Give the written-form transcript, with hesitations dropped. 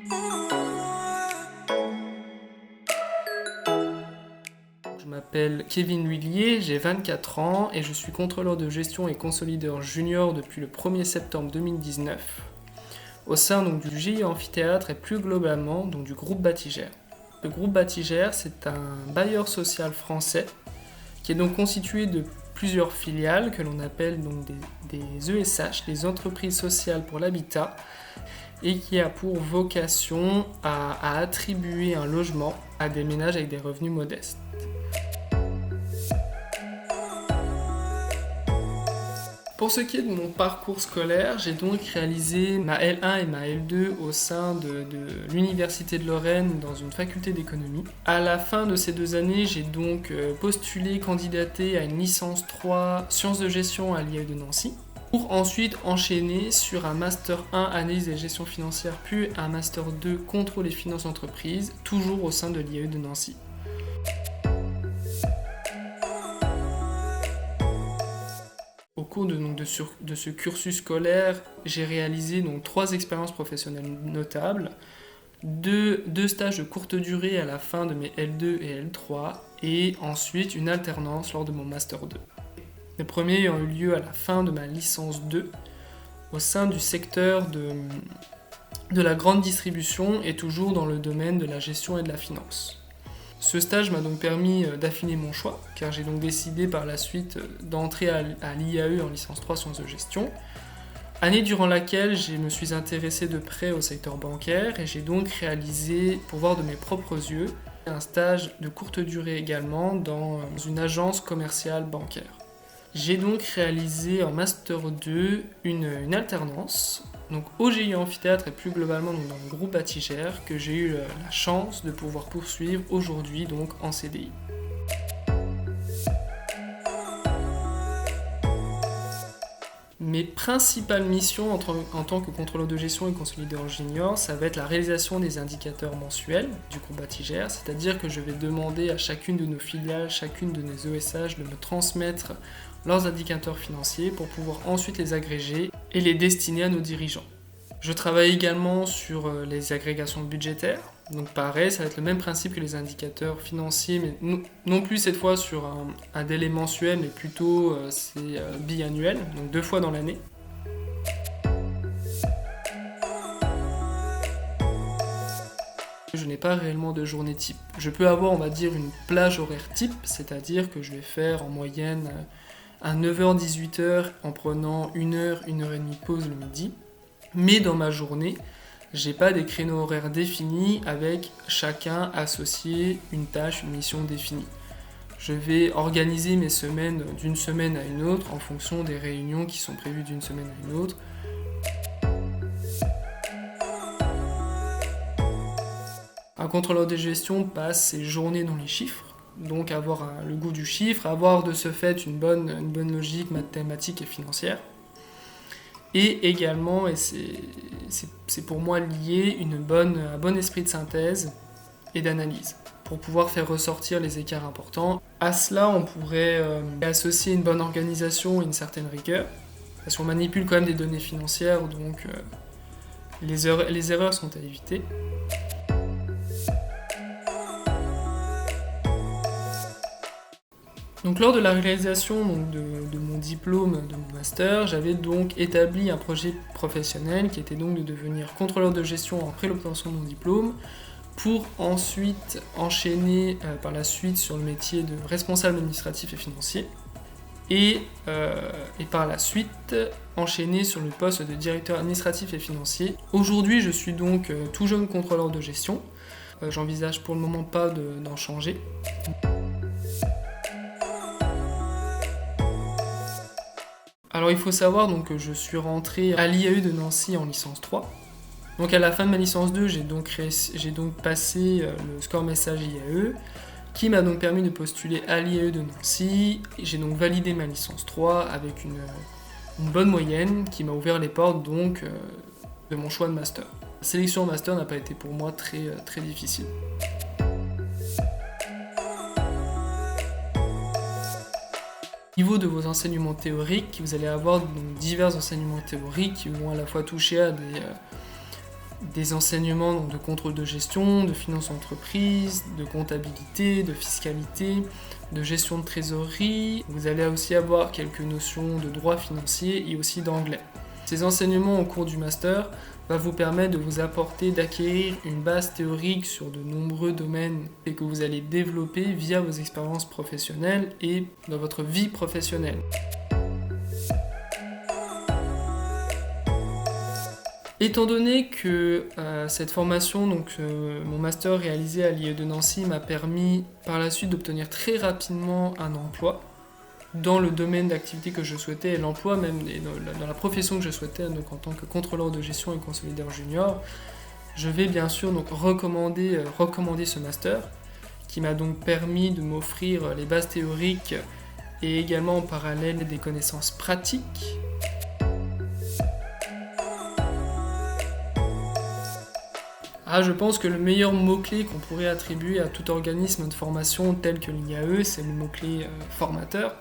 Je m'appelle Kevin Huillier, j'ai 24 ans et je suis contrôleur de gestion et consolideur junior depuis le 1er septembre 2019 au sein du GIE Amphithéâtre et plus globalement du groupe Batigère. Le groupe Batigère, c'est un bailleur social français qui est donc constitué de plusieurs filiales que l'on appelle des ESH, des entreprises sociales pour l'habitat, et qui a pour vocation à attribuer un logement à des ménages avec des revenus modestes. Pour ce qui est de mon parcours scolaire, j'ai donc réalisé ma L1 et ma L2 au sein de l'Université de Lorraine dans une faculté d'économie. À la fin de ces 2 années, j'ai donc candidaté à une licence 3 sciences de gestion à l'IAE de Nancy, pour ensuite enchaîner sur un Master 1 analyse et gestion financière, puis un Master 2 contrôle et finances entreprises, toujours au sein de l'IAE de Nancy. Au cours de ce cursus scolaire, j'ai réalisé 3 expériences professionnelles notables, 2 stages de courte durée à la fin de mes L2 et L3, et ensuite une alternance lors de mon Master 2. Les premiers ont eu lieu à la fin de ma licence 2, au sein du secteur de la grande distribution et toujours dans le domaine de la gestion et de la finance. Ce stage m'a donc permis d'affiner mon choix, car j'ai donc décidé par la suite d'entrer à l'IAE en licence 3 sciences de gestion, année durant laquelle je me suis intéressé de près au secteur bancaire et j'ai donc réalisé, pour voir de mes propres yeux, un stage de courte durée également dans une agence commerciale bancaire. J'ai donc réalisé en Master 2 une alternance au GIE Amphithéâtre et plus globalement dans le groupe Batigère que j'ai eu la chance de pouvoir poursuivre aujourd'hui en CDI. Mes principales missions en tant que contrôleur de gestion et consolideur junior, ça va être la réalisation des indicateurs mensuels du groupe Batigère, c'est-à-dire que je vais demander à chacune de nos filiales, chacune de nos ESH de me transmettre leurs indicateurs financiers pour pouvoir ensuite les agréger et les destiner à nos dirigeants. Je travaille également sur les agrégations budgétaires, donc pareil, ça va être le même principe que les indicateurs financiers, mais non plus cette fois sur un délai mensuel, mais plutôt c'est biannuel, donc 2 fois dans l'année. Je n'ai pas réellement de journée type. Je peux avoir, on va dire, une plage horaire type, c'est-à-dire que je vais faire en moyenne à 9h-18h en prenant 1h, 1h30 pause le midi. Mais dans ma journée, j'ai pas des créneaux horaires définis avec chacun associé une tâche, une mission définie. Je vais organiser mes semaines d'une semaine à une autre en fonction des réunions qui sont prévues d'une semaine à une autre. Un contrôleur de gestion passe ses journées dans les chiffres, donc avoir le goût du chiffre, avoir de ce fait une bonne logique mathématique et financière. Et également, et c'est pour moi lié, un bon esprit de synthèse et d'analyse, pour pouvoir faire ressortir les écarts importants. À cela, on pourrait associer une bonne organisation et une certaine rigueur, parce qu'on manipule quand même des données financières, donc les erreurs sont à éviter. Donc lors de la réalisation de mon diplôme, de mon master, j'avais donc établi un projet professionnel qui était donc de devenir contrôleur de gestion après l'obtention de mon diplôme, pour ensuite enchaîner par la suite sur le métier de responsable administratif et financier, et par la suite enchaîner sur le poste de directeur administratif et financier. Aujourd'hui, je suis donc tout jeune contrôleur de gestion. J'envisage pour le moment pas d'en changer. Alors il faut savoir que je suis rentré à l'IAE de Nancy en licence 3. Donc à la fin de ma licence 2, j'ai donc passé le score message IAE, qui m'a donc permis de postuler à l'IAE de Nancy. J'ai donc validé ma licence 3 avec une bonne moyenne qui m'a ouvert les portes de mon choix de master. La sélection en master n'a pas été pour moi très difficile. Au niveau de vos enseignements théoriques, vous allez avoir divers enseignements théoriques qui vont à la fois toucher des enseignements donc, de contrôle de gestion, de finance d'entreprise, de comptabilité, de fiscalité, de gestion de trésorerie. Vous allez aussi avoir quelques notions de droit financier et aussi d'anglais. Ces enseignements au cours du master va vous permettre de vous apporter, d'acquérir une base théorique sur de nombreux domaines et que vous allez développer via vos expériences professionnelles et dans votre vie professionnelle. Étant donné que cette formation, mon master réalisé à l'IE de Nancy m'a permis par la suite d'obtenir très rapidement un emploi dans le domaine d'activité que je souhaitais et l'emploi même et dans la profession que je souhaitais, donc en tant que contrôleur de gestion et consolideur junior, je vais bien sûr donc recommander ce master qui m'a donc permis de m'offrir les bases théoriques et également en parallèle des connaissances pratiques. Je pense que le meilleur mot-clé qu'on pourrait attribuer à tout organisme de formation tel que l'IAE, c'est le mot-clé formateur.